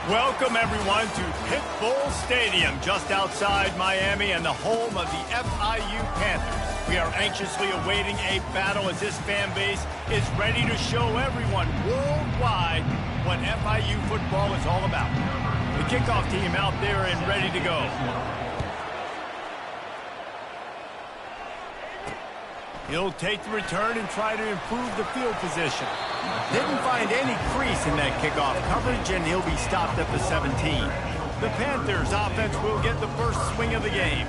Welcome, everyone, to Pitbull Stadium, just outside Miami and the home of the FIU Panthers. We are anxiously awaiting a battle as this fan base is ready to show everyone worldwide what FIU football is all about. The kickoff team out there and ready to go. He'll take the return and try to improve the field position. Didn't find any crease in that kickoff coverage, and he'll be stopped at the 17. The Panthers offense will get the first swing of the game.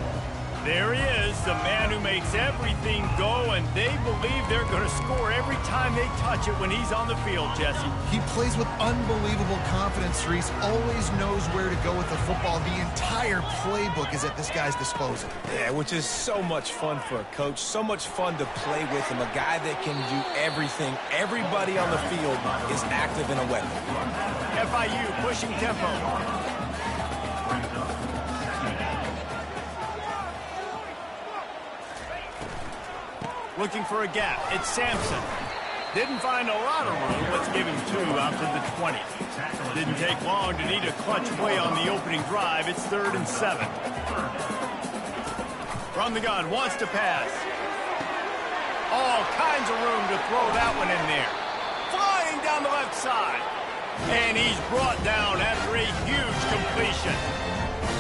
There he is, the man who makes everything go, and they believe they're going to score every time they touch it when he's on the field, Jesse. He plays with unbelievable confidence, Reese. Always knows where to go with the football. The entire playbook is at this guy's disposal. Yeah, which is so much fun for a coach. So much fun to play with him. A guy that can do everything. Everybody on the field is active in a weapon. FIU pushing tempo. Looking for a gap. It's Sampson. Didn't find a lot of room. Let's give him 2 out to the 20. Didn't take long to need a clutch play on the opening drive. It's 3rd and 7. From the gun, wants to pass. All kinds of room to throw that one in there. Flying down the left side. And he's brought down after a huge completion.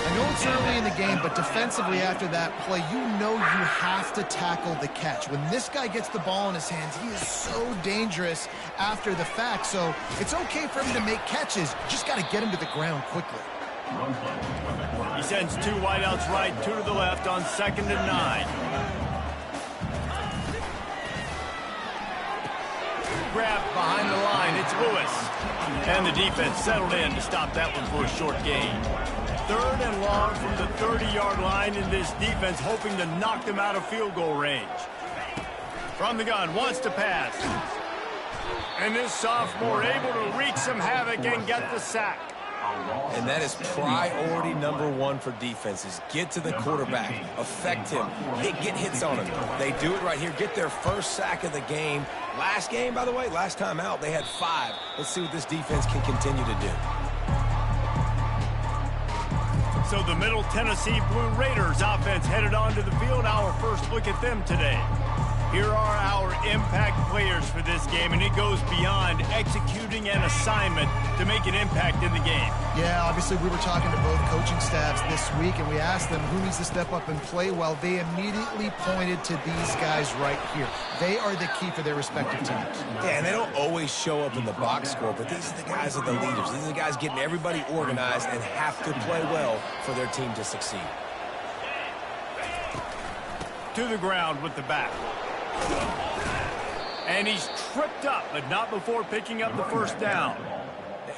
I know it's early in the game, but defensively after that play, you know you have to tackle the catch. When this guy gets the ball in his hands, he is so dangerous after the fact. So it's okay for him to make catches. You just got to get him to the ground quickly. He sends 2 wideouts right, 2 to the left on 2nd and 9. Grab behind the line. It's Lewis. And the defense settled in to stop that one for a short gain. 3rd and long from the 30-yard line, in this defense hoping to knock them out of field goal range. From the gun, wants to pass. And this sophomore able to wreak some havoc and get the sack. And that is priority #1 for defenses. Get to the quarterback. Affect him. Get hits on him. They do it right here. Get their first sack of the game. Last game, by the way, last time out, they had 5. Let's see what this defense can continue to do. So the Middle Tennessee Blue Raiders offense headed onto the field. Our first look at them today. Here are our impact players for this game, and it goes beyond executing an assignment to make an impact in the game. Yeah, obviously we were talking to both coaching staffs this week, and we asked them who needs to step up and play well. They immediately pointed to these guys right here. They are the key for their respective teams. Yeah, and they don't always show up in the box score, but these are the guys that are the leaders. These are the guys getting everybody organized and have to play well for their team to succeed. To the ground with the back. And he's tripped up, but not before picking up the first down.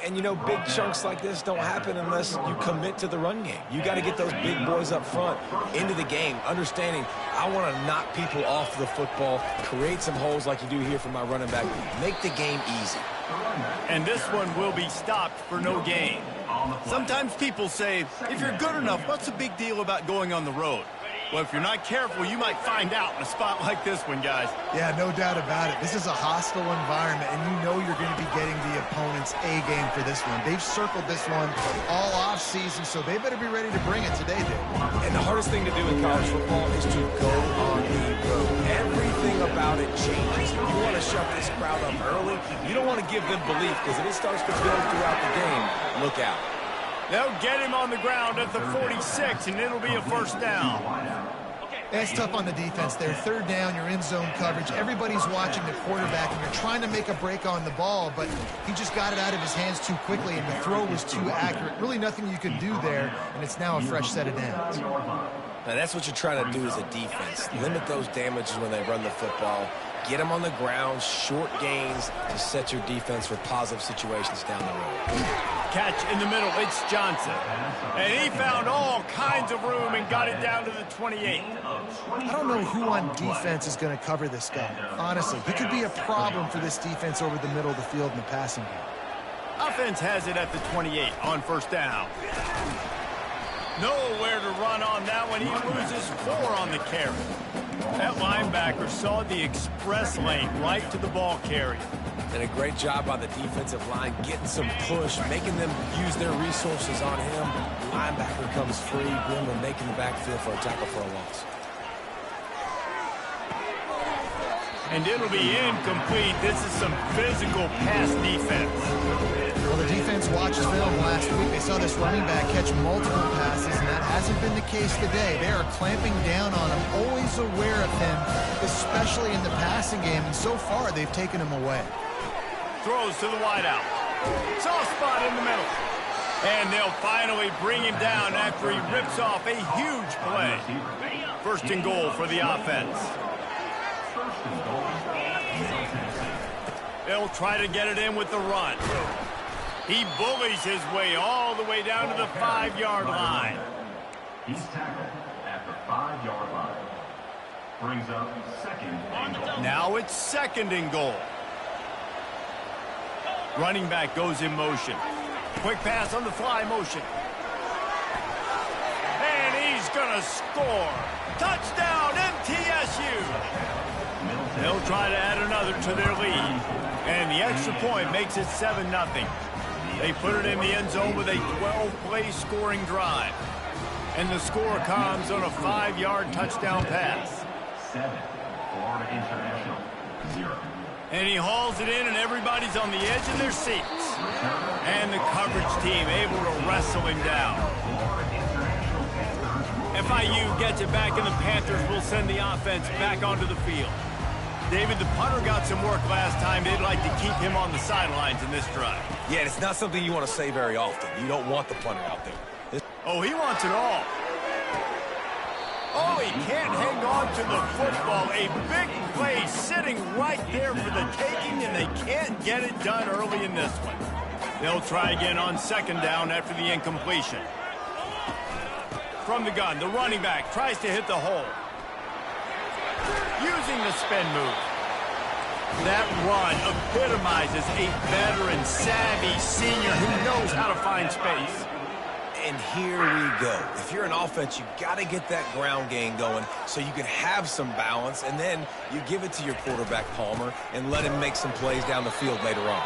And, you know, big chunks like this don't happen unless you commit to the run game. You got to get those big boys up front into the game, understanding I want to knock people off the football, create some holes like you do here for my running back, make the game easy. And this one will be stopped for no gain. Sometimes people say, if you're good enough, what's the big deal about going on the road? Well, if you're not careful, you might find out in a spot like this one, guys. Yeah, no doubt about it. This is a hostile environment, and you know you're going to be getting the opponent's A game for this one. They've circled this one all off season, so they better be ready to bring it today, dude. And the hardest thing to do in college football is to go on the road. Everything about it changes. You want to shut this crowd up early. You don't want to give them belief, because if it starts to build throughout the game, look out. They'll get him on the ground at the 46, and it'll be a first down. It's tough on the defense there. 3rd down, you're in zone coverage. Everybody's watching the quarterback, and you're trying to make a break on the ball, but he just got it out of his hands too quickly, and the throw was too accurate. Really nothing you can do there, and it's now a fresh set of downs. Now, that's what you're trying to do as a defense. Limit those damages when they run the football. Get them on the ground, short gains to set your defense for positive situations down the road. Catch in the middle, it's Johnson. And he found all kinds of room and got it down to the 28. I don't know who on defense is going to cover this guy. Honestly, he could be a problem for this defense over the middle of the field in the passing game. Offense has it at the 28 on first down. Nowhere to run on that one. He loses 4 on the carry. That linebacker saw the express lane right to the ball carrier. And a great job by the defensive line, getting some push, making them use their resources on him. Linebacker comes free, Grimmer making the backfield for a tackle for a loss. And it'll be incomplete. This is some physical pass defense. Well, the defense watched film last week. They saw this running back catch multiple passes, and that hasn't been the case today. They are clamping down on him, always aware of him, especially in the passing game, and so far they've taken him away. Throws to the wideout. Soft spot in the middle. And they'll finally bring him down after he rips off a huge play. First and goal for the offense. They'll try to get it in with the run. He bullies his way all the way down to the 5-yard line. He's tackled at the 5-yard line. Brings up second and goal. Now it's second and goal. Running back goes in motion. Quick pass on the fly motion. And he's going to score. Touchdown, MTSU. They'll try to add another to their lead. And the extra point makes it 7-0. They put it in the end zone with a 12-play scoring drive. And the score comes on a 5-yard touchdown pass. 7, Florida International, 0. And he hauls it in, and everybody's on the edge of their seats. And the coverage team able to wrestle him down. FIU gets it back, and the Panthers will send the offense back onto the field. David, the punter got some work last time. They'd like to keep him on the sidelines in this drive. Yeah, it's not something you want to say very often. You don't want the punter out there. Oh, he wants it all. Oh, he can't hang on to the football. A big play sitting right there for the taking, and they can't get it done early in this one. They'll try again on second down after the incompletion. From the gun, the running back tries to hit the hole. Using the spin move. That run epitomizes a veteran, savvy senior who knows how to find space. And here we go. If you're an offense, you got to get that ground game going so you can have some balance, and then you give it to your quarterback, Palmer, and let him make some plays down the field later on.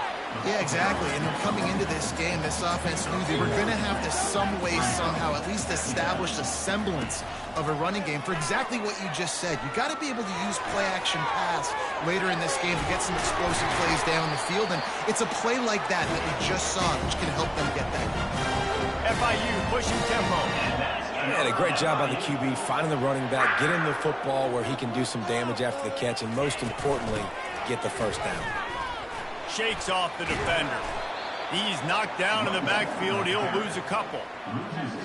Yeah, exactly. And coming into this game, this offense knew they were going to have to some way, somehow, at least establish a semblance of a running game for exactly what you just said. You got to be able to use play-action pass later in this game to get some explosive plays down the field, and it's a play like that that we just saw which can help them get that. FIU pushing tempo. And a great job by the QB, finding the running back, getting the football where he can do some damage after the catch, and most importantly, get the first down. Shakes off the defender. He's knocked down in the backfield. He'll lose a couple.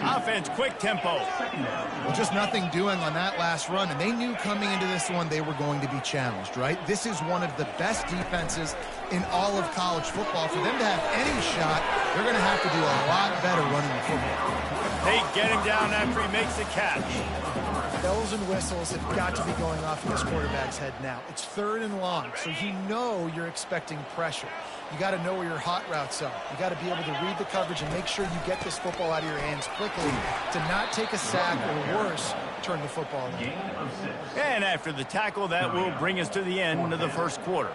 Offense, quick tempo. Well, just nothing doing on that last run, and they knew coming into this one they were going to be challenged, right? This is one of the best defenses in all of college football. For them to have any shot, they're going to have to do a lot better running the football. They get him down after he makes the catch. Bells and whistles have got to be going off in this quarterback's head now. It's third and long, so you know you're expecting pressure. You got to know where your hot routes are. You got to be able to read the coverage and make sure you get this football out of your hands quickly to not take a sack or worse, turn the football in. And after the tackle, that will bring us to the end of the first quarter.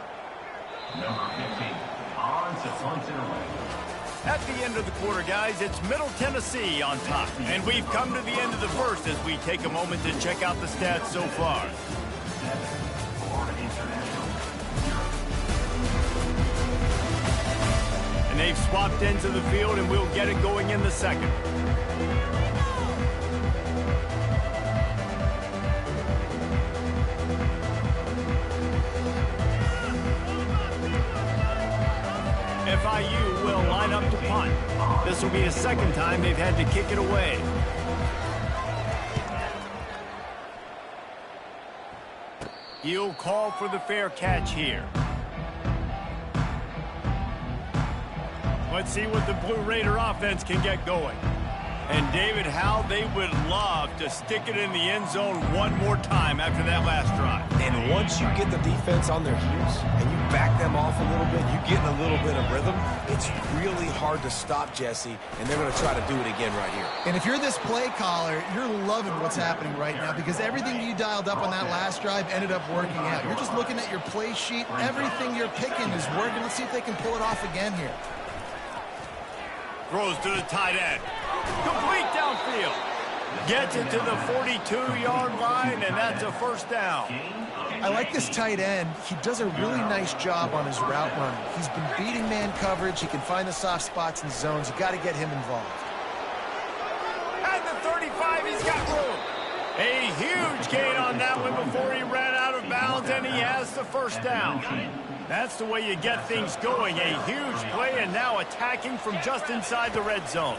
Number 15, on to punt it away. At the end of the quarter, guys, it's Middle Tennessee on top. And we've come to the end of the first as we take a moment to check out the stats so far. And they've swapped ends of the field, and we'll get it going in the second. FIU will line up to punt. This will be the second time they've had to kick it away. He'll call for the fair catch here. Let's see what the Blue Raider offense can get going. And, David, how they would love to stick it in the end zone one more time after that last drive. And once you get the defense on their heels and you back them off a little bit, you get in a little bit of rhythm, it's really hard to stop, Jesse, and they're going to try to do it again right here. And if you're this play caller, you're loving what's happening right now because everything you dialed up on that last drive ended up working out. You're just looking at your play sheet. Everything you're picking is working. Let's see if they can pull it off again here. Throws to the tight end. Complete downfield. Gets it to the 42-yard line, and that's a first down. I like this tight end. He does a really nice job on his route running. He's been beating man coverage. He can find the soft spots and zones. You got to get him involved. At the 35, he's got room. A huge gain on that one before he ran out of bounds, and he has the first down. That's the way you get things going. A huge play, and now attacking from just inside the red zone.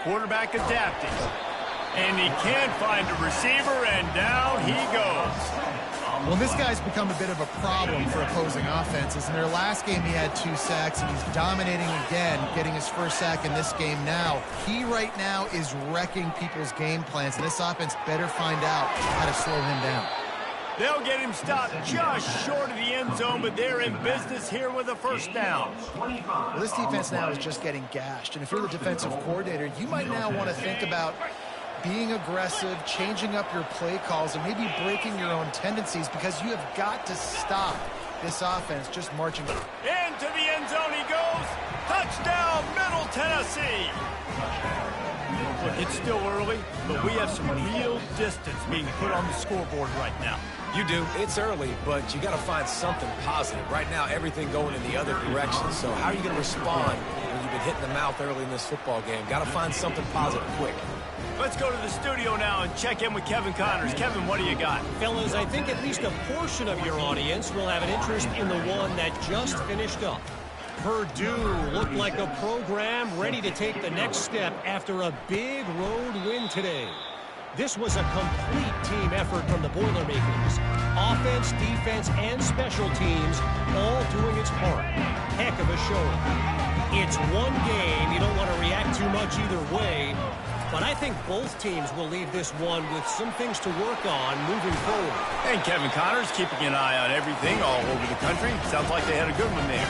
Quarterback adapting. And he can't find a receiver, and down he goes. Well, this guy's become a bit of a problem for opposing offenses. In their last game, he had 2 sacks, and he's dominating again, getting his first sack in this game now. He right now is wrecking people's game plans, and this offense better find out how to slow him down. They'll get him stopped just short of the end zone, but they're in business here with a first down. Well, this defense now is just getting gashed, and if you're the defensive coordinator, you might now want to think about being aggressive, changing up your play calls, and maybe breaking your own tendencies because you have got to stop this offense just marching. Into the end zone he goes. Touchdown, Middle Tennessee. Look, it's still early, but we have some real distance being put on the scoreboard right now. You do. It's early, but you got to find something positive. Right now, everything going in the other direction. So how are you going to respond when you've been hit in the mouth early in this football game? Got to find something positive quick. Let's go to the studio now and check in with Kevin Connors. Kevin, what do you got? Fellas, I think at least a portion of your audience will have an interest in the one that just finished up. Purdue looked like a program ready to take the next step after a big road win today. This was a complete team effort from the Boilermakers. Offense, defense, and special teams all doing its part. Heck of a showing. It's one game. You don't want to react too much either way. But I think both teams will leave this one with some things to work on moving forward. And Kevin Connors keeping an eye on everything all over the country. Sounds like they had a good one there.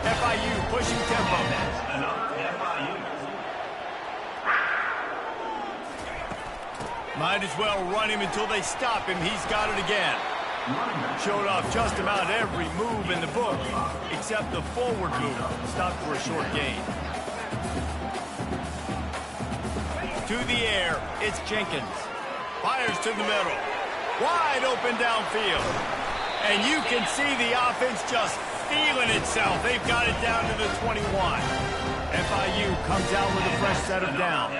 FIU pushing tempo. Might as well run him until they stop him. He's got it again. Showed off just about every move in the book, except the forward move. Stopped for a short gain. To the air, it's Jenkins. Fires to the middle. Wide open downfield. And you can see the offense just feeling itself. They've got it down to the 21. FIU comes out with a fresh set of downs.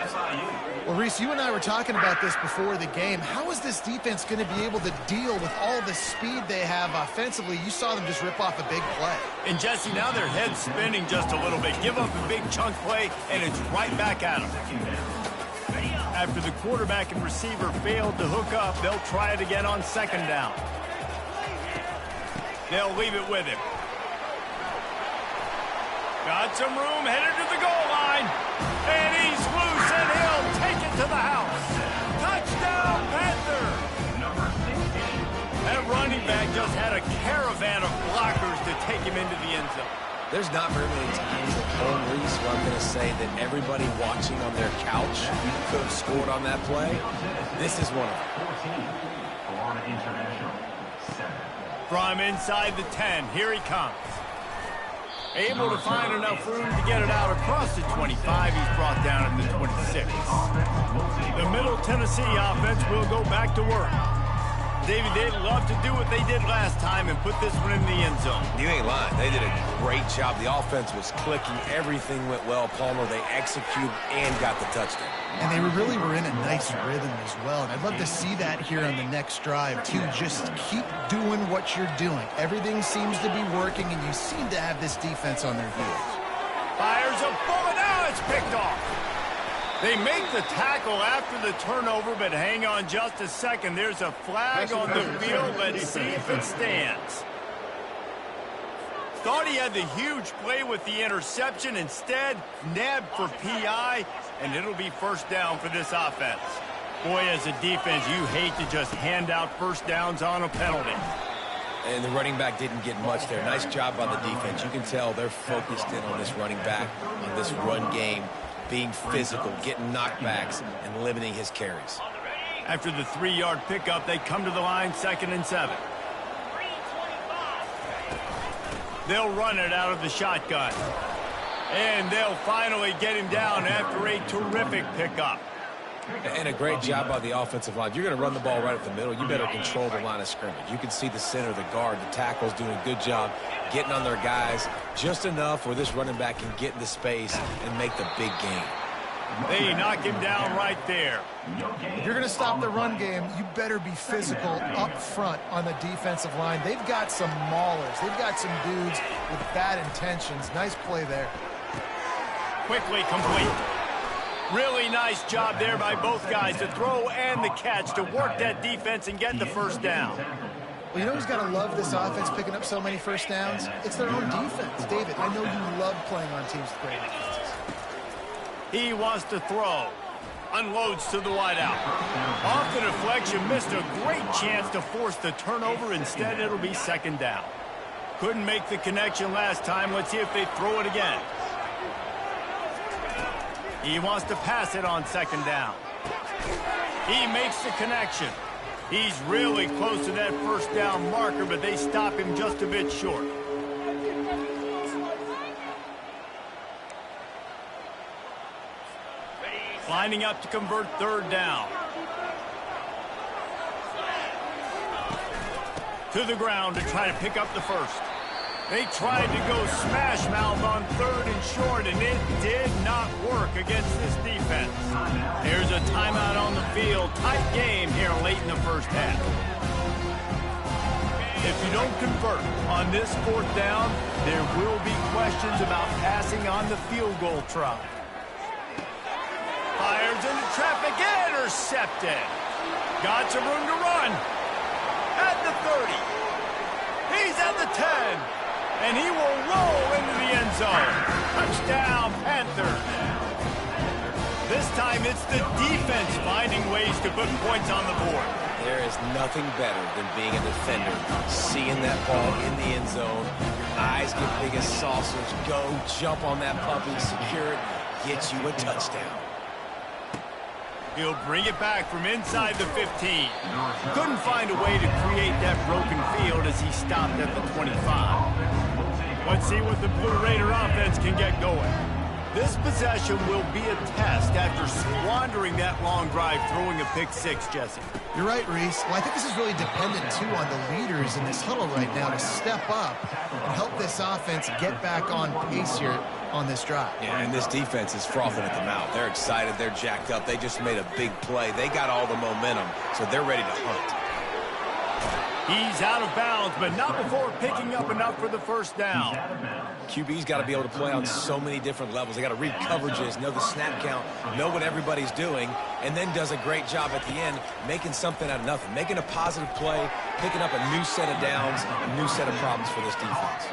Well, Reese, you and I were talking about this before the game. How is this defense going to be able to deal with all the speed they have offensively? You saw them just rip off a big play. And, Jesse, now their head's spinning just a little bit. Give up a big chunk play, and it's right back at them. After the quarterback and receiver failed to hook up, they'll try it again on second down. They'll leave it with him. Got some room, headed to the goal line. And he's loose, and he'll take it to the house. Touchdown, Panther! That running back just had a caravan of blockers to take him into the end zone. There's not very many times at home, Reese, where I'm going to say that everybody watching on their couch could have scored on that play. This is one of them. From inside the 10, here he comes. Able to find enough room to get it out across the 25. He's brought down at the 26. The Middle Tennessee offense will go back to work. David, they'd love to do what they did last time and put this one in the end zone. You ain't lying. They did a great job. The offense was clicking. Everything went well. Palmer, they executed and got the touchdown. And they really were in a nice rhythm as well. And I'd love to see that here on the next drive, too. Just keep doing what you're doing. Everything seems to be working, and you seem to have this defense on their heels. Fires a bullet. Now it's picked off. They make the tackle after the turnover, but hang on just a second. There's a flag on the field. Let's see if it stands. Thought he had the huge play with the interception. Instead, nabbed for PI, and it'll be first down for this offense. Boy, as a defense, you hate to just hand out first downs on a penalty. And the running back didn't get much there. Nice job by the defense. You can tell they're focused in on this running back, on this run game, being physical, getting knockbacks, and limiting his carries. After the 3-yard pickup, they come to the line, 2nd and 7. They'll run it out of the shotgun. And they'll finally get him down after a terrific pickup. And a great job by the offensive line. If you're going to run the ball right up the middle, you better control the line of scrimmage. You can see the center, the guard, the tackles doing a good job getting on their guys just enough where this running back can get into space and make the big game. They knock him down right there. If you're going to stop the run game, you better be physical up front on the defensive line. They've got some maulers. They've got some dudes with bad intentions. Nice play there. Quickly complete. Really nice job there by both guys, the throw and the catch, to work that defense and get the first down. Well, you know who's got to love this offense picking up so many first downs? It's their own defense. David, I know you love playing on teams with great defenses. He wants to throw. Unloads to the wideout. Off the deflection, missed a great chance to force the turnover. Instead, it'll be 2nd down. Couldn't make the connection last time. Let's see if they throw it again. He wants to pass it on 2nd down. He makes the connection. He's really close to that first down marker, but they stop him just a bit short. Lining up to convert 3rd down. To the ground to try to pick up the first. They tried to go smash mouth on 3rd and short, and it did not work against this defense. There's a timeout on the field. Tight game here late in the first half. If you don't convert on this 4th down, there will be questions about passing on the field goal try. Fires into traffic, intercepted. Got some room to run. At the 30. He's at the 10. And he will roll into the end zone. Touchdown, Panthers. This time it's the defense finding ways to put points on the board. There is nothing better than being a defender, seeing that ball in the end zone. Your eyes get big as saucers. Go, jump on that puppy, secure it, get you a touchdown. He'll bring it back from inside the 15. Couldn't find a way to create that broken field as he stopped at the 25. Let's see what the Blue Raider offense can get going. This possession will be a test after squandering that long drive throwing a pick-6, Jesse. You're right, Reese. Well, I think this is really dependent, too, on the leaders in this huddle right now to step up and help this offense get back on pace here on this drive. Yeah, and this defense is frothing at the mouth. They're excited. They're jacked up. They just made a big play. They got all the momentum, so they're ready to hunt. He's out of bounds, but not before picking up enough for the first down. QB's got to be able to play on so many different levels. They got to read coverages, know the snap count, know what everybody's doing, and then does a great job at the end making something out of nothing, making a positive play, picking up a new set of downs, a new set of problems for this defense.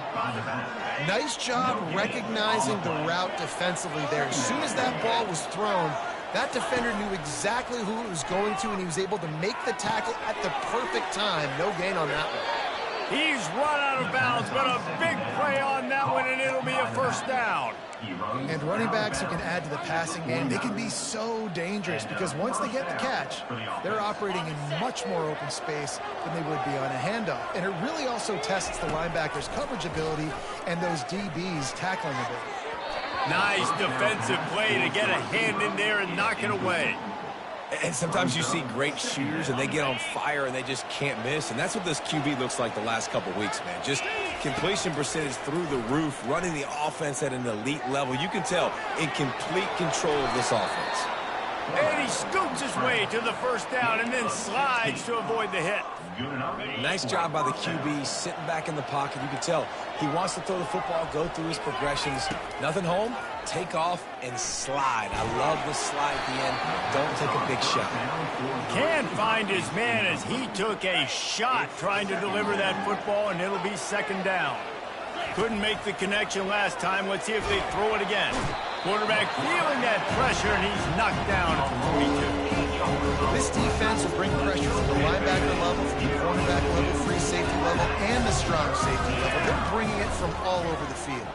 Nice job recognizing the route defensively there. As soon as that ball was thrown, that defender knew exactly who it was going to, and he was able to make the tackle at the perfect time. No gain on that one. He's run out of bounds, but a big play on that one, and it'll be a first down. And running backs who can add to the passing game, they can be so dangerous because once they get the catch, they're operating in much more open space than they would be on a handoff. And it really also tests the linebackers' coverage ability and those DBs' tackling ability. Nice defensive play to get a hand in there and knock it away. And sometimes you see great shooters and they get on fire and they just can't miss. And that's what this QB looks like the last couple weeks, man. Just completion percentage through the roof, running the offense at an elite level. You can tell in complete control of this offense. And he scoops his way to the first down and then slides to avoid the hit. Nice job by the QB sitting back in the pocket. You can tell he wants to throw the football, go through his progressions. Nothing home, take off and slide. I love the slide at the end. Don't take a big shot. Can't find his man as he took a shot trying to deliver that football, and it'll be second down. Couldn't make the connection last time. Let's see if they throw it again. Quarterback feeling that pressure, and he's knocked down at the 42. This defense will bring pressure from the linebacker level, from the cornerback level, free safety level, and the strong safety level. They're bringing it from all over the field.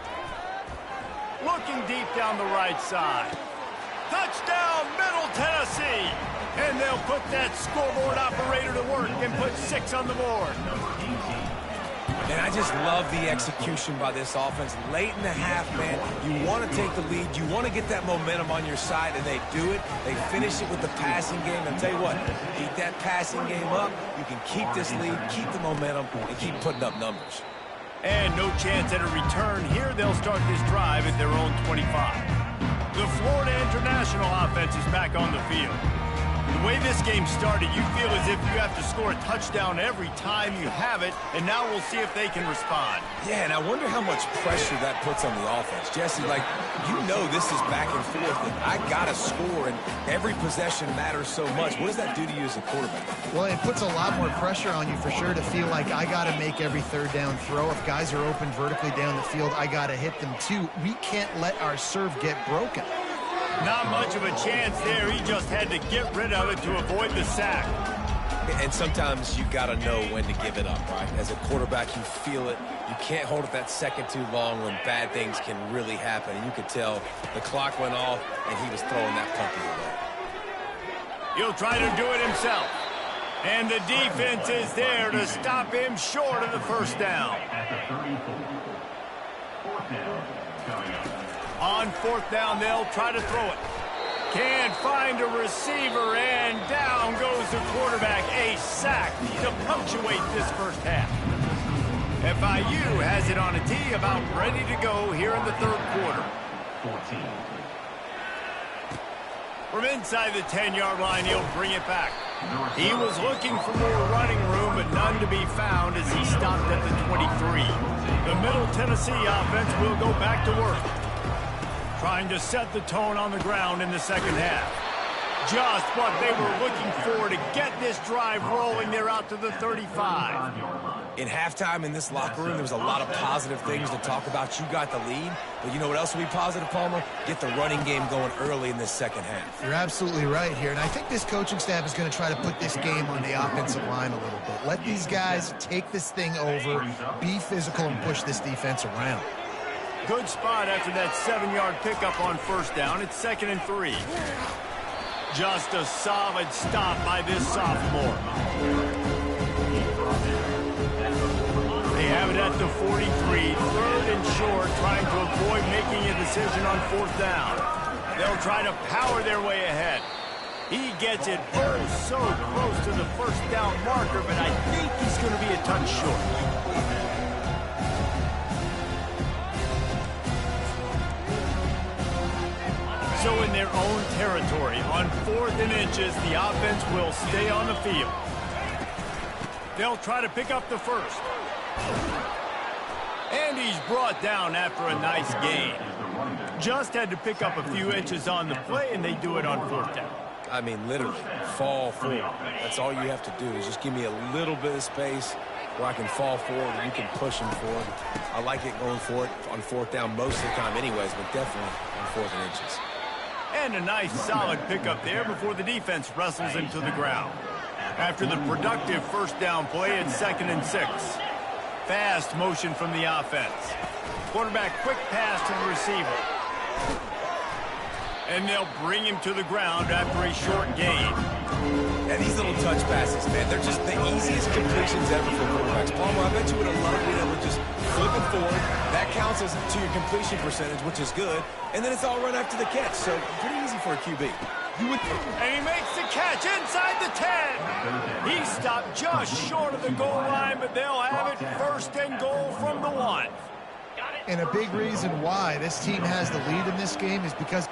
Looking deep down the right side. Touchdown, Middle Tennessee. And they'll put that scoreboard operator to work and put 6 on the board. And I just love the execution by this offense. Late in the half, man, you want to take the lead. You want to get that momentum on your side, and they do it. They finish it with the passing game. And I'll tell you what, keep that passing game up. You can keep this lead, keep the momentum, and keep putting up numbers. And no chance at a return here. They'll start this drive at their own 25. The Florida International offense is back on the field. The way this game started, you feel as if you have to score a touchdown every time you have it, and now we'll see if they can respond. Yeah, and I wonder how much pressure that puts on the offense. Jesse, like, you know this is back and forth, and I got to score, and every possession matters so much. What does that do to you as a quarterback? Well, it puts a lot more pressure on you for sure to feel like I got to make every third down throw. If guys are open vertically down the field, I got to hit them too. We can't let our serve get broken. Not much of a chance there. He just had to get rid of it to avoid the sack. And sometimes you got to know when to give it up, right? As a quarterback, you feel it. You can't hold it that second too long when bad things can really happen. And you could tell the clock went off, and he was throwing that puppy away. He'll try to do it himself. And the defense is there to stop him short of the first down. On fourth down, they'll try to throw it. Can't find a receiver, and down goes the quarterback. A sack to punctuate this first half. FIU has it on a tee, about ready to go here in the third quarter. 14. From inside the 10-yard line, he'll bring it back. He was looking for more running room, but none to be found as he stopped at the 23. The Middle Tennessee offense will go back to work, trying to set the tone on the ground in the second half. Just what they were looking for to get this drive rolling. They're out to the 35. In halftime in this locker room, there was a lot of positive things to talk about. You got the lead, but you know what else will be positive, Palmer? Get the running game going early in this second half. You're absolutely right here, and I think this coaching staff is going to try to put this game on the offensive line a little bit. Let these guys take this thing over, be physical, and push this defense around. Good spot after that 7-yard pickup on first down. It's 2nd and 3. Just a solid stop by this sophomore. They have it at the 43, 3rd and short, trying to avoid making a decision on fourth down. They'll try to power their way ahead. He gets it so close to the first down marker, but I think he's going to be a touch short. So in their own territory, on 4th and inches, the offense will stay on the field. They'll try to pick up the first. And he's brought down after a nice gain. Just had to pick up a few inches on the play, and they do it on fourth down. I mean, literally, fall forward. That's all you have to do is just give me a little bit of space where I can fall forward and you can push him forward. I like it going for it on fourth down most of the time anyways, but definitely on 4th and inches. And a nice solid pickup there before the defense wrestles him to the ground. After the productive first down play, it's 2nd and 6. Fast motion from the offense. Quarterback quick pass to the receiver. And they'll bring him to the ground after a short gain. And these little touch passes, man, they're just the easiest completions ever for quarterbacks. Palmer, I bet you would have loved being able to just flip it forward. That counts as to your completion percentage, which is good. And then it's all run after the catch, so pretty easy for a QB. And he makes the catch inside the 10. He stopped just short of the goal line, but they'll have it 1st and goal from the 1. And a big reason why this team has the lead in this game is because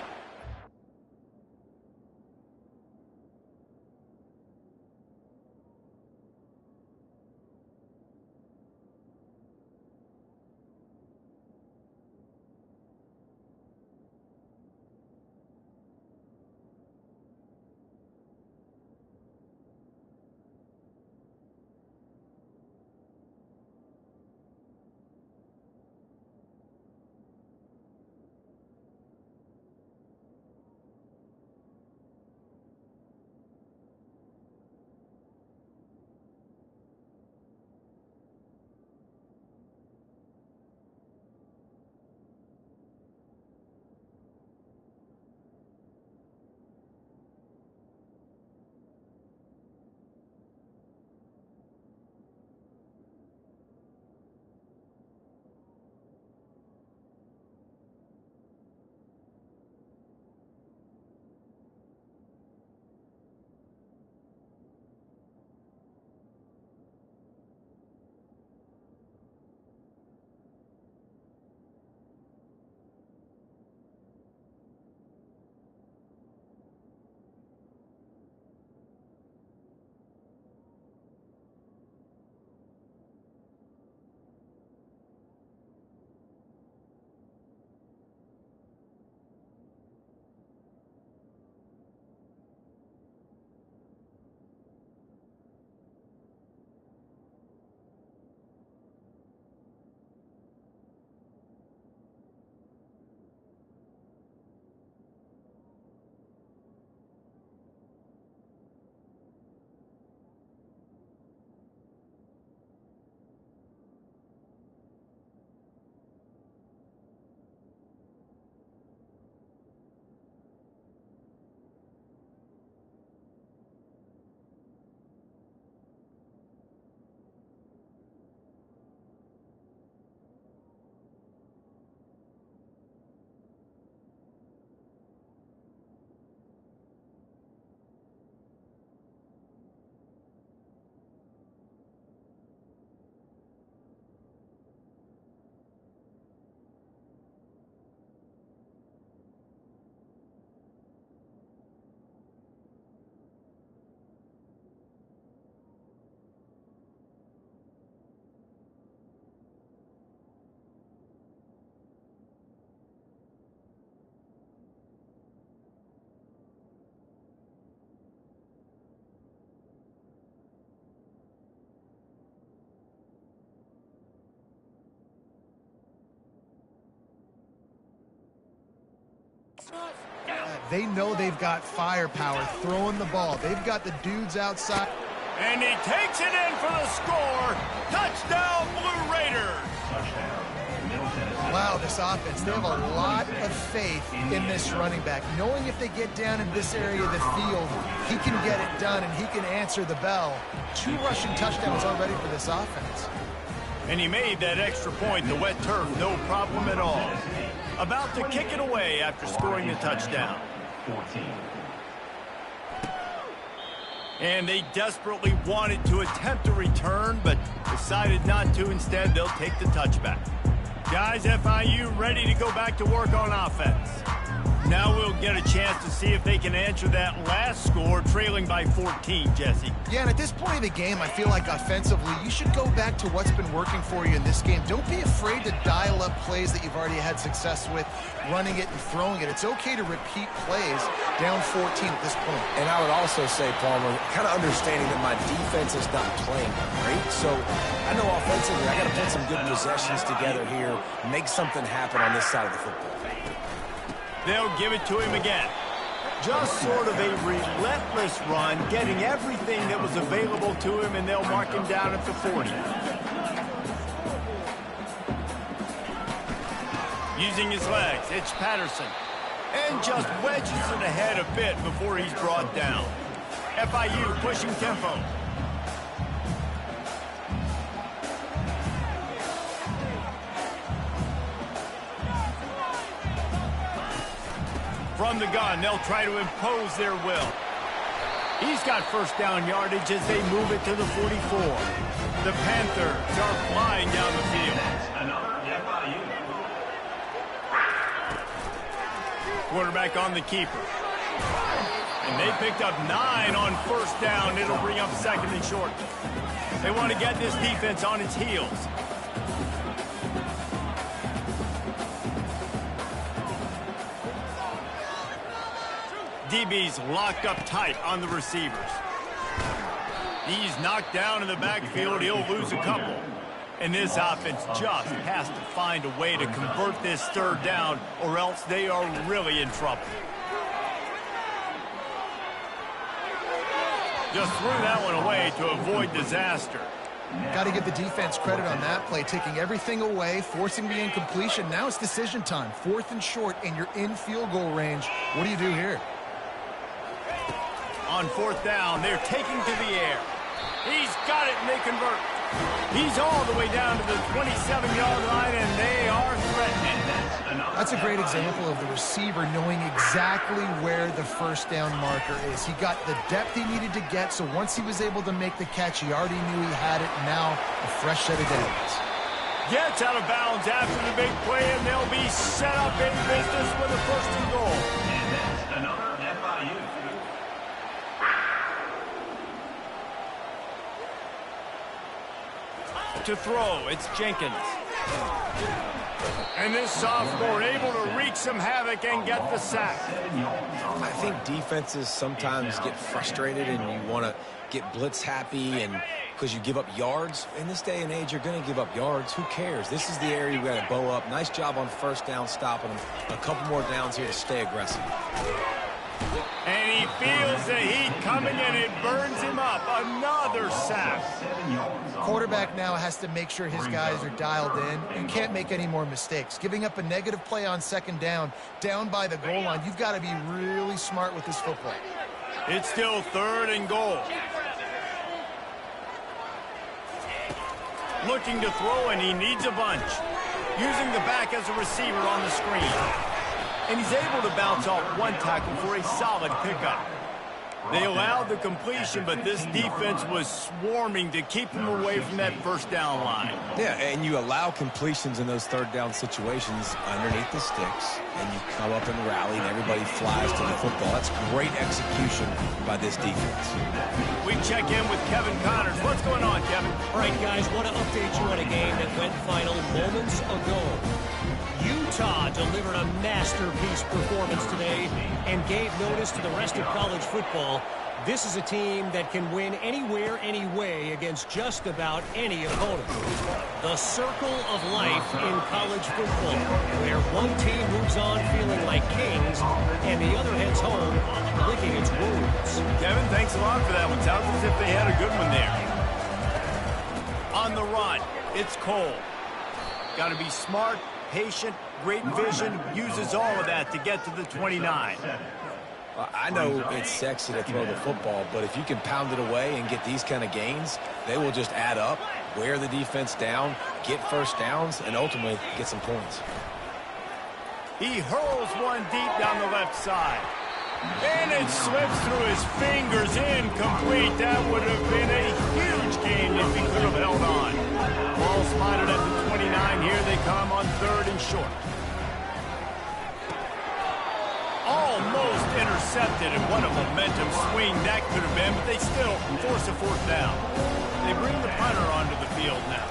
They know they've got firepower throwing the ball. They've got the dudes outside. And he takes it in for the score. Touchdown, Blue Raiders. Wow, this offense, they have a lot of faith in this running back. Knowing if they get down in this area of the field, he can get it done and he can answer the bell. 2 rushing touchdowns already for this offense. And he made that extra point, the wet turf, no problem at all. About to kick it away after scoring the touchdown. 14. And they desperately wanted to attempt a return, but decided not to. Instead, they'll take the touchback. Guys, FIU ready to go back to work on offense. Now we'll get a chance to see if they can answer that last score, trailing by 14, Jesse. Yeah, and at this point of the game, I feel like offensively, you should go back to what's been working for you in this game. Don't be afraid to dial up plays that you've already had success with, running it and throwing it. It's okay to repeat plays down 14 at this point. And I would also say, Palmer, kind of understanding that my defense is not playing great. So I know offensively, I got to put some good possessions together here, make something happen on this side of the football. They'll give it to him again. Just sort of a relentless run, getting everything that was available to him, and they'll mark him down at the 40. Using his legs, it's Patterson. And just wedges it ahead a bit before he's brought down. FIU pushing tempo. From the gun, they'll try to impose their will. He's got first down yardage as they move it to the 44. The Panthers are flying down the field. Another FIU. Quarterback on the keeper. And they picked up 9 on first down. It'll bring up second and short. They want to get this defense on its heels. DB's locked up tight on the receivers. He's knocked down in the backfield. He'll lose a couple. And this offense just has to find a way to convert this third down, or else they are really in trouble. Just threw that one away to avoid disaster. Got to give the defense credit on that play, taking everything away, forcing the incompletion. Now it's decision time. 4th and short, and you're in field goal range. What do you do here? On 4th down, they're taking to the air. He's got it, and they convert. He's all the way down to the 27-yard line, and they are threatening. That's a great example of the receiver knowing exactly where the first down marker is. He got the depth he needed to get, so once he was able to make the catch, he already knew he had it, and now a fresh set of downs. Gets out of bounds after the big play, and they'll be set up in business with a first and goal. And that's another FIU. To throw, it's Jenkins. And this sophomore able to wreak some havoc and get the sack. I think defenses sometimes get frustrated and you want to get blitz happy and because you give up yards. In this day and age, you're going to give up yards. Who cares? This is the area you got to bow up. Nice job on first down stopping them. A couple more downs here to stay aggressive. And he feels the heat coming, and it burns him up. Another sack. Quarterback now has to make sure his guys are dialed in. You can't make any more mistakes. Giving up a negative play on second down by the goal line, you've got to be really smart with this football. It's still 3rd and goal. Looking to throw, and he needs a bunch. Using the back as a receiver on the screen. And he's able to bounce off one tackle for a solid pickup. They allowed the completion, but this defense was swarming to keep him away from that first down line. Yeah, and you allow completions in those third down situations underneath the sticks, and you come up and rally, and everybody flies to the football. That's great execution by this defense. We check in with Kevin Connors. What's going on, Kevin? All right, guys, want to update you on a game that went final moments ago. Utah delivered a masterpiece performance today and gave notice to the rest of college football This is a team that can win anywhere, anyway against just about any opponent. The circle of life in college football, where one team moves on feeling like kings and the other heads home licking its wounds. Kevin, thanks a lot for that one. Sounds as if they had a good one there. On the run, it's Cole. Got to be smart, patient, great vision, uses all of that to get to the 29. I know it's sexy to throw the football, but if you can pound it away and get these kind of gains, they will just add up, wear the defense down, get first downs, and ultimately get some points. He hurls one deep down the left side. And it slips through his fingers, incomplete. That would have been a huge gain if he could have held on. Ball spotted at the 29. Here they come on 3rd and short. Almost intercepted, and what a momentum swing that could have been, but they still force a 4th down. They bring the punter onto the field now.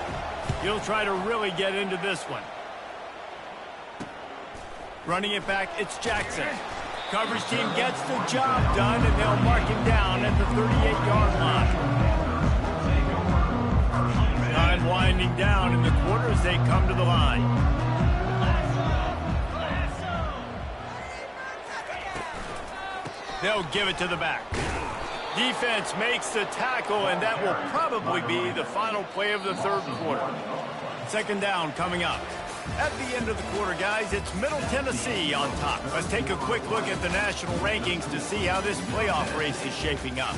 He'll try to really get into this one. Running it back, it's Jackson. Coverage team gets the job done, and they'll mark him down at the 38-yard line. Time winding down in the quarter as they come to the line. They'll give it to the back. Defense makes the tackle, and that will probably be the final play of the 3rd quarter. 2nd down coming up. At the end of the quarter, guys, it's Middle Tennessee on top. Let's take a quick look at the national rankings to see how this playoff race is shaping up.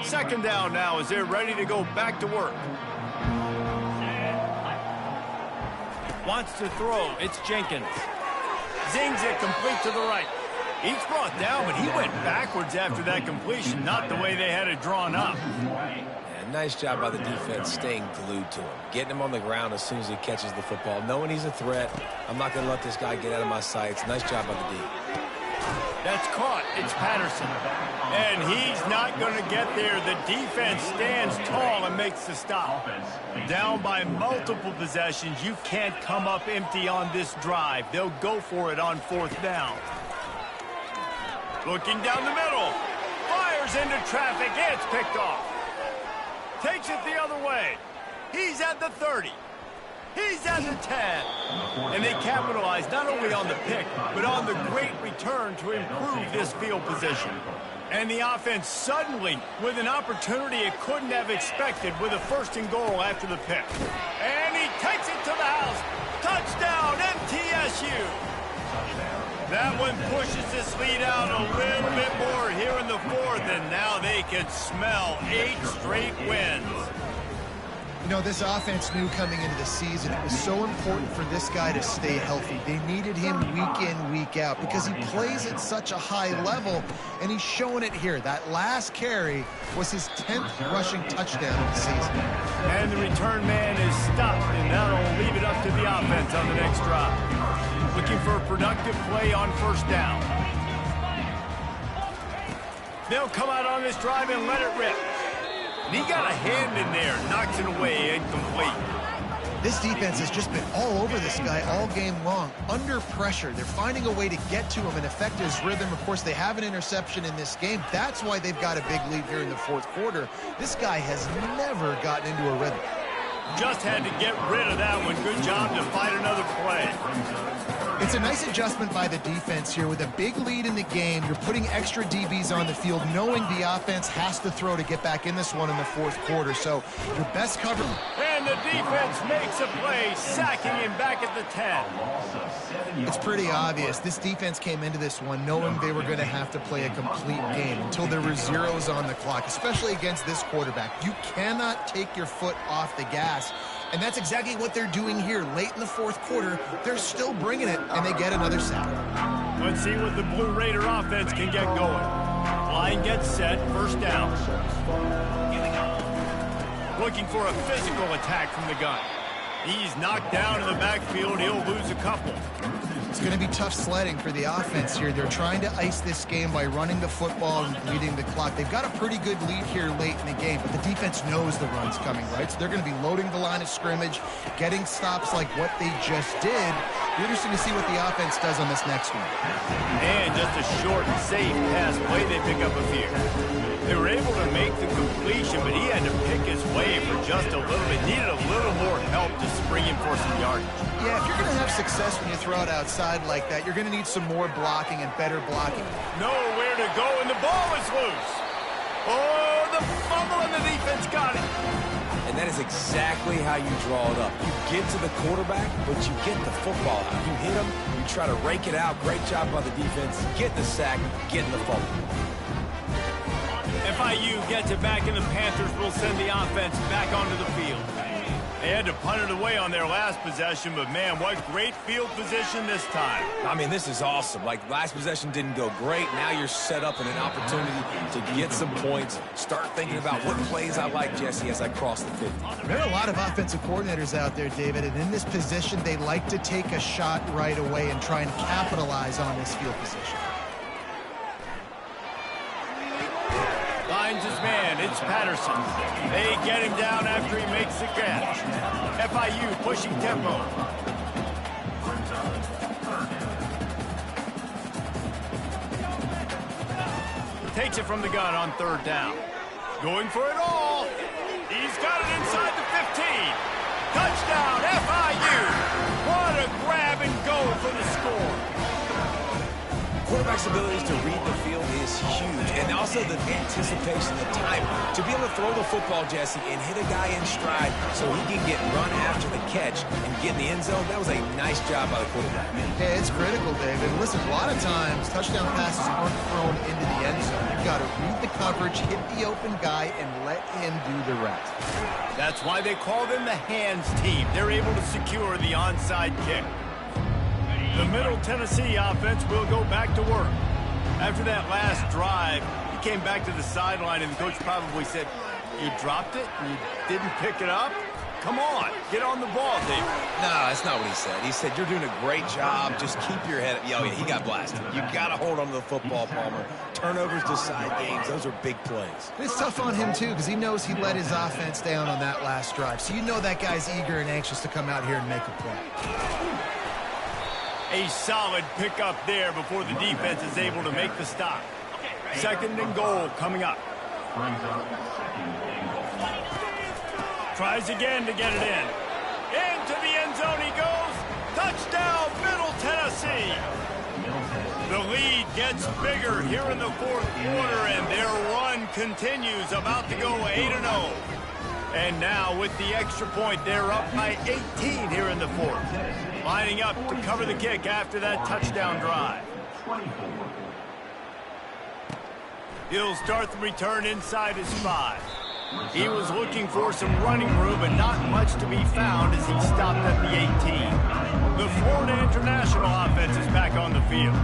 Second down now as they're ready to go back to work. Wants to throw. It's Jenkins. Zings it complete to the right. He's brought down, but he went backwards after that completion, not the way they had it drawn up. Yeah, nice job by the defense staying glued to him, getting him on the ground as soon as he catches the football, knowing he's a threat. I'm not going to let this guy get out of my sights. Nice job by the D. That's caught. It's Patterson. And he's not going to get there. The defense stands tall and makes the stop. Down by multiple possessions. You can't come up empty on this drive. They'll go for it on 4th down. Looking down the middle. Fires into traffic. It's picked off. Takes it the other way. He's at the 30. He's at the 10. And they capitalize not only on the pick, but on the great return to improve this field position. And the offense suddenly, with an opportunity it couldn't have expected, with a 1st and goal after the pick. And he takes it to the house. Touchdown, MTSU. That one pushes this lead out a little bit more here in the 4th, and now they can smell 8 straight wins. You know, this offense knew coming into the season it was so important for this guy to stay healthy. They needed him week in, week out because he plays at such a high level, and he's showing it here. That last carry was his 10th rushing touchdown of the season. And the return man is stopped, and that'll leave it up to the offense on the next drive. Looking for a productive play on 1st down. They'll come out on this drive and let it rip. And he got a hand in there, knocks it away, incomplete. This defense has just been all over this guy all game long. Under pressure, they're finding a way to get to him and affect his rhythm. Of course, they have an interception in this game. That's why they've got a big lead here in the 4th quarter. This guy has never gotten into a rhythm. Just had to get rid of that one. Good job to fight another play. It's a nice adjustment by the defense here. With a big lead in the game, you're putting extra DBs on the field, knowing the offense has to throw to get back in this one in the 4th quarter. So your best cover. And the defense makes a play, sacking him back at the 10. It's pretty obvious. This defense came into this one knowing they were going to have to play a complete game until there were zeros on the clock, especially against this quarterback. You cannot take your foot off the gas. And that's exactly what they're doing here. Late in the 4th quarter, they're still bringing it, and they get another sack. Let's see what the Blue Raider offense can get going. Line gets set, 1st down. Looking for a physical attack from the gun. He's knocked down in the backfield. He'll lose a couple. It's going to be tough sledding for the offense here. They're trying to ice this game by running the football and bleeding the clock. They've got a pretty good lead here late in the game, but the defense knows the run's coming, right? So they're going to be loading the line of scrimmage, getting stops like what they just did. Be interesting to see what the offense does on this next one. And just a short and safe pass play, they pick up a few. They were able to make the completion, but he had to pick his way for just a little bit. Needed a little more help to spring him for some yardage. Yeah, if you're going to have success when you throw it outside like that, you're going to need some more blocking and better blocking. Nowhere to go, and the ball is loose. Oh, the fumble, and the defense got it. And that is exactly how you draw it up. You get to the quarterback, but you get the football out. You hit him, you try to rake it out. Great job by the defense. Get the sack, getting the fumble. FIU gets it back, and the Panthers will send the offense back onto the field. They had to punt it away on their last possession, but man, what great field position this time. I mean, this is awesome. Like, last possession didn't go great. Now you're set up in an opportunity to get some points. Start thinking about what plays I like, Jesse, as I cross the 50. There are a lot of offensive coordinators out there, David, and in this position, they like to take a shot right away and try and capitalize on this field position. Finds his man, it's Patterson. They get him down after he makes the catch. FIU pushing tempo. Takes it from the gun on third down. Going for it all. He's got it inside the 15. Touchdown, FIU. What a grab and go for the score. Quarterback's abilities to read the field is huge, and also the anticipation, the time to be able to throw the football, Jesse, and hit a guy in stride so he can get run after the catch and get in the end zone. That was a nice job by the quarterback. Yeah, it's critical, David. Listen, a lot of times touchdown passes aren't thrown into the end zone. You've got to read the coverage, hit the open guy, and let him do the rest. That's why they call them the hands team. They're able to secure the onside kick. The Middle Tennessee offense will go back to work. After that last drive, he came back to the sideline, and the coach probably said, "You dropped it? You didn't pick it up? Come on, get on the ball, David." No, that's not what he said. He said, "You're doing a great job. Just keep your head up." Oh, yeah, he got blasted. You got to hold on to the football, Palmer. Turnovers decide games. Those are big plays. It's tough on him, too, because he knows he let his offense down on that last drive. So you know that guy's eager and anxious to come out here and make a play. A solid pickup there before the defense is able to make the stop. Second and goal coming up. Tries again to get it in. Into the end zone he goes. Touchdown, Middle Tennessee. The lead gets bigger here in the fourth quarter, and their run continues, about to go 8-0. And now with the extra point, they're up by 18 here in the fourth. Lining up to cover the kick after that touchdown drive. He'll start the return inside his 5. He was looking for some running room, but not much to be found as he stopped at the 18. The Florida International offense is back on the field.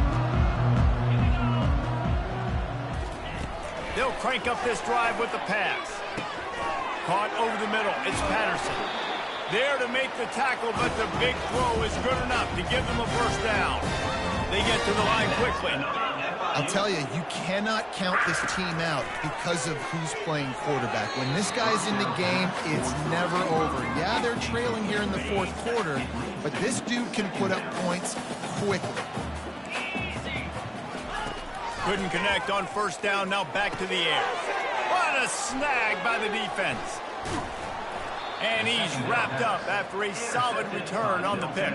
They'll crank up this drive with the pass. Caught over the middle, it's Patterson. There to make the tackle, but the big throw is good enough to give them a first down. They get to the line quickly. I'll tell you, you cannot count this team out because of who's playing quarterback. When this guy's in the game, it's never over. Yeah, they're trailing here in the fourth quarter, but this dude can put up points quickly. Couldn't connect on first down, now back to the air. What a snag by the defense. And he's wrapped up after a solid return on the pick.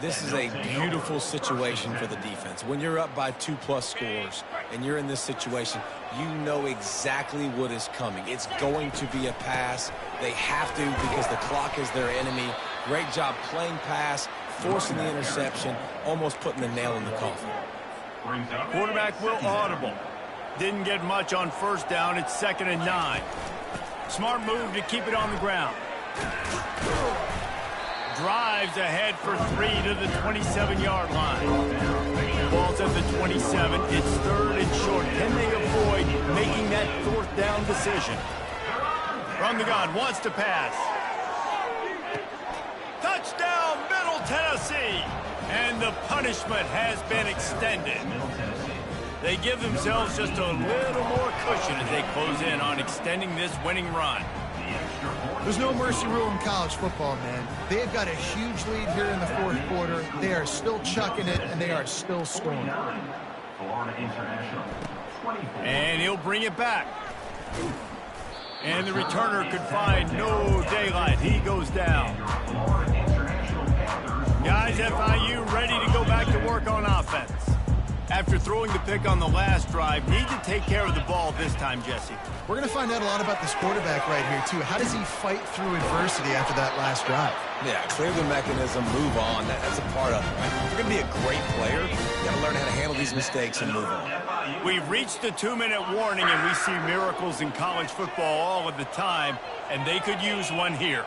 This is a beautiful situation for the defense. When you're up by 2+ scores and you're in this situation, you know exactly what is coming. It's going to be a pass. They have to because the clock is their enemy. Great job playing pass, forcing the interception, almost putting the nail in the coffin. Quarterback will audible. Didn't get much on first down. It's 2nd and 9. Smart move to keep it on the ground. Drives ahead for 3 to the 27-yard line. Ball's at the 27. It's 3rd and short. Can they avoid making that 4th down decision? From the gun, wants to pass. Touchdown, Middle Tennessee. And the punishment has been extended. They give themselves just a little more cushion as they close in on extending this winning run. There's no mercy rule in college football, man. They've got a huge lead here in the fourth quarter. They are still chucking it, and they are still scoring. And he'll bring it back. And the returner could find no daylight. He goes down. Guys, FIU ready to go back to work on offense. After throwing the pick on the last drive, need to take care of the ball this time, Jesse. We're going to find out a lot about this quarterback right here, too. How does he fight through adversity after that last drive? Yeah, clear the mechanism, move on. That's a part of it. Right? If you're going to be a great player, you got to learn how to handle these mistakes and move on. We've reached the 2-minute warning, and we see miracles in college football all of the time, and they could use one here.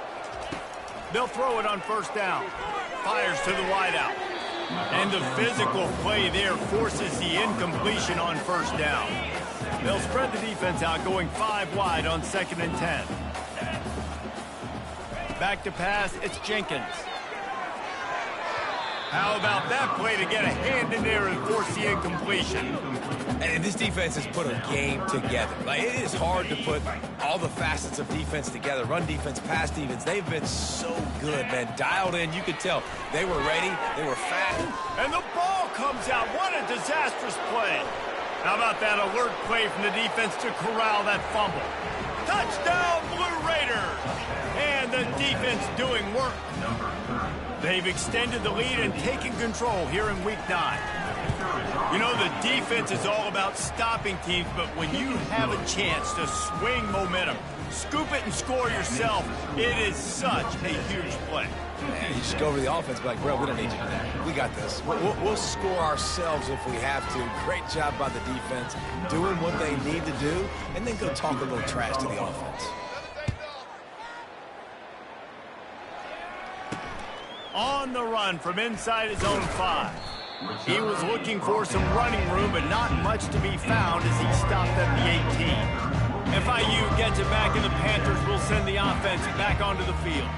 They'll throw it on first down. Fires to the wideout. And the physical play there forces the incompletion on first down. They'll spread the defense out, going 5 wide on 2nd and 10. Back to pass, it's Jenkins. How about that play to get a hand in there and force the incompletion? And this defense has put a game together. Like, it is hard to put all the facets of defense together. Run defense, pass defense. They've been so good, man. Dialed in. You could tell they were ready. They were fat. And the ball comes out. What a disastrous play. How about that alert play from the defense to corral that fumble? Touchdown, Blue Raiders. And the defense doing work. They've extended the lead and taken control here in Week 9. You know, the defense is all about stopping teams, but when you have a chance to swing momentum, scoop it and score yourself, it is such a huge play. Man, you just go over the offense and be like, bro, we don't need you to do that. We got this. We'll score ourselves if we have to. Great job by the defense, doing what they need to do, and then go talk a little trash to the offense. On the run from inside his own 5. He was looking for some running room, but not much to be found as he stopped at the 18. FIU gets it back, and the Panthers will send the offense back onto the field.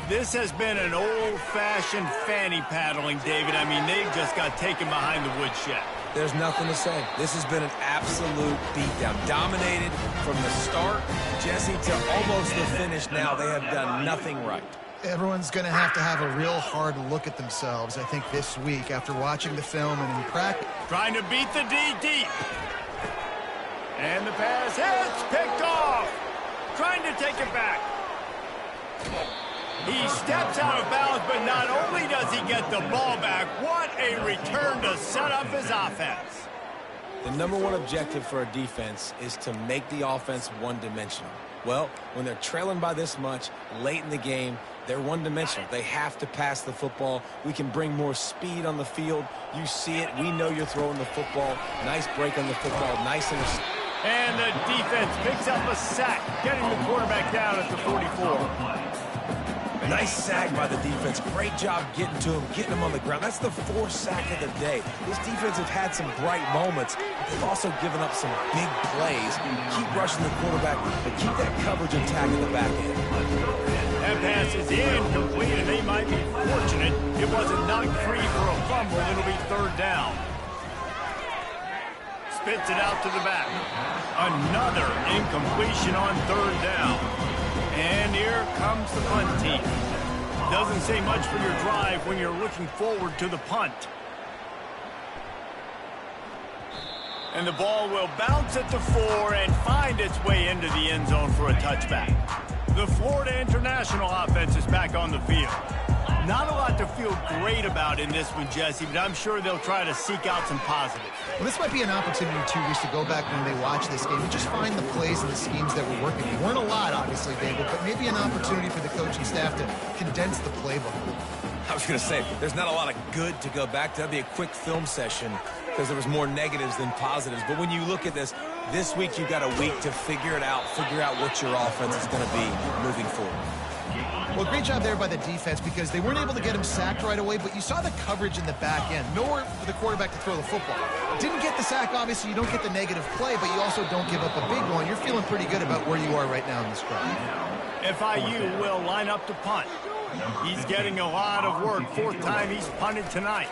This has been an old-fashioned fanny paddling, David. I mean, they've just got taken behind the woodshed. There's nothing to say. This has been an absolute beatdown. Dominated from the start, Jesse, to almost the finish now. They have done nothing right. Everyone's going to have a real hard look at themselves, I think, this week after watching the film and in practice. Trying to beat the D deep. And the pass hits, picked off. Trying to take it back. He steps out of bounds, but not only does he get the ball back, what a return to set up his offense. The number one objective for a defense is to make the offense one-dimensional. Well, when they're trailing by this much late in the game, they're one-dimensional. They have to pass the football. We can bring more speed on the field. You see it. We know you're throwing the football. Nice break on the football. Nice interception. And the defense picks up a sack, getting the quarterback down at the 44. A nice sack by the defense. Great job getting to him, getting him on the ground. That's the 4th sack of the day. This defense have had some bright moments, but they've also given up some big plays. Keep rushing the quarterback, but keep that coverage intact in the back end. That pass is incomplete, and they might be fortunate it wasn't knocked free for a fumble. It'll be 3rd down. Spits it out to the back. Another incompletion on 3rd down. And here comes the punt team. Doesn't say much for your drive when you're looking forward to the punt. And the ball will bounce at the 4 and find its way into the end zone for a touchback. The Florida International offense is back on the field. Not a lot to feel great about in this one, Jesse, but I'm sure they'll try to seek out some positives. Well, this might be an opportunity, too, Reese, to go back when they watch this game and just find the plays and the schemes that were working. There weren't a lot, obviously, David, but maybe an opportunity for the coaching staff to condense the playbook. I was going to say, there's not a lot of good to go back to. That'd be a quick film session because there was more negatives than positives. But when you look at this week you got a week to figure it out, figure out what your offense is going to be moving forward. Well, great job there by the defense because they weren't able to get him sacked right away, but you saw the coverage in the back end. Nowhere for the quarterback to throw the football. Didn't get the sack, obviously. You don't get the negative play, but you also don't give up a big one. You're feeling pretty good about where you are right now in this drive. FIU will line up to punt. He's getting a lot of work. Fourth time he's punted tonight.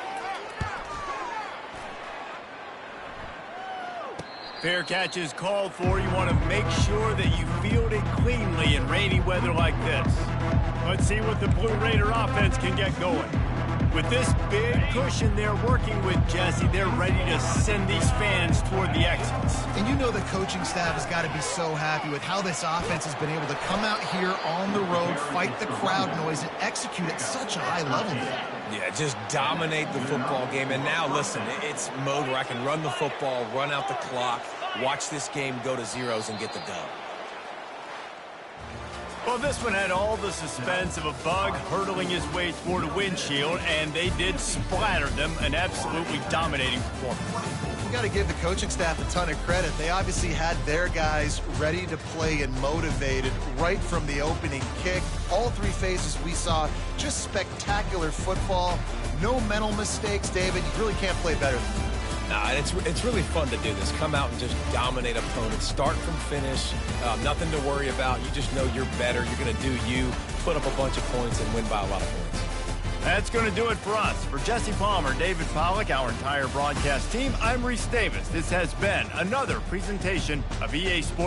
Fair catch is called for. You want to make sure that you field it cleanly in rainy weather like this. Let's see what the Blue Raider offense can get going. With this big cushion they're working with, Jesse, they're ready to send these fans toward the exits. And you know the coaching staff has got to be so happy with how this offense has been able to come out here on the road, fight the crowd noise, and execute at such a high level. Yeah, just dominate the football game. And now, listen, it's mode where I can run the football, run out the clock, watch this game go to zeros and get the dub. Well, this one had all the suspense of a bug hurtling his way toward a windshield, and they did splatter them, an absolutely dominating performance. You got to give the coaching staff a ton of credit. They obviously had their guys ready to play and motivated right from the opening kick. All three phases we saw, just spectacular football. No mental mistakes, David. You really can't play better than that. Nah, it's really fun to do this. Come out and just dominate opponents. Start from finish. Nothing to worry about. You just know you're better. You're going to do you, put up a bunch of points, and win by a lot of points. That's going to do it for us. For Jesse Palmer, David Pollack, our entire broadcast team, I'm Reese Davis. This has been another presentation of EA Sports.